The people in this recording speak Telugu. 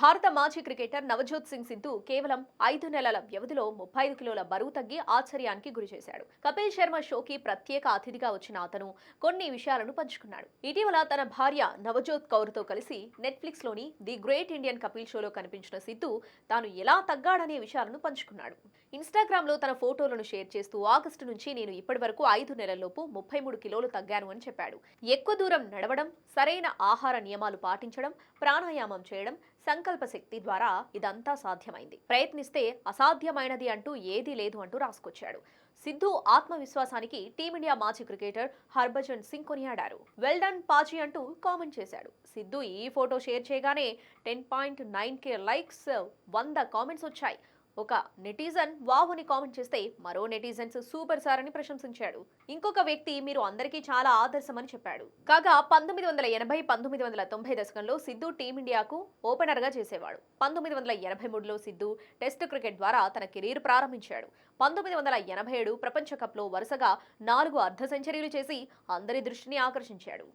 భారత మాజీ క్రికెటర్ నవజోత్ సింగ్ సిద్ధు కేవలం 5 నెలల వ్యవధిలో 35 కిలోల బరువు తగ్గి ఆశ్చర్యానికి గురిచేశాడు. కపిల్ శర్మ షోకి ప్రత్యేక అతిథిగా వచ్చిన అతను కొన్ని విషయాలను పంచుకున్నాడు. ఇటీవల తన భార్య నవజోత్ కౌర్తో కలిసి నెట్ఫ్లిక్స్ లోని ది గ్రేట్ ఇండియన్ కపిల్ షోలో కనిపించిన సిద్ధు తాను ఎలా తగ్గాడనే విషయాలను పంచుకున్నాడు. ఇన్స్టాగ్రామ్ లో తన ఫోటోలను షేర్ చేస్తూ ఆగస్టు నుంచి నేను ఇప్పటి వరకు 5 నెలల్లోపు 33 కిలోలు తగ్గాను అని చెప్పాడు. ఎక్కువ దూరం నడవడం, సరైన ఆహార నియమాలు పాటించడం, ప్రాణాయామం చేయడం, సంకల్ప శక్తి ద్వారా ఇదంతా సాధ్యమైంది. ప్రయత్నిస్తే అసాధ్యమైనది అంటూ ఏదీ లేదు అంటూ రాసుకొచ్చాడు. సిద్ధు ఆత్మవిశ్వాసానికి టీమిండియా మాజీ క్రికెటర్ హర్భజన్ సింగ్ కొనియాడారు. వెల్ డన్ పాజీ అంటూ కామెంట్ చేశాడు. సిద్ధు ఈ ఫోటో షేర్ చేయగానే 10.9K లైక్స్, 100 కామెంట్స్ వచ్చాయి. ఒక నెటిజన్ వావ్ అని కామెంట్ చేస్తే మరో నెటిజన్స్ సూపర్ సార్ అని ప్రశంసించాడు. ఇంకొక వ్యక్తి మీరు అందరికీ చాలా ఆదర్శమని చెప్పాడు. కాగా 1980, 1990 దశకంలో సిద్ధు టీమిండియాకు ఓపెనర్ గా చేసేవాడు. 1983లో సిద్ధు టెస్ట్ క్రికెట్ ద్వారా తన కెరీర్ ప్రారంభించాడు. 1987 ప్రపంచ కప్ లో వరుసగా 4 అర్ధ సెంచరీలు చేసి అందరి దృష్టిని ఆకర్షించాడు.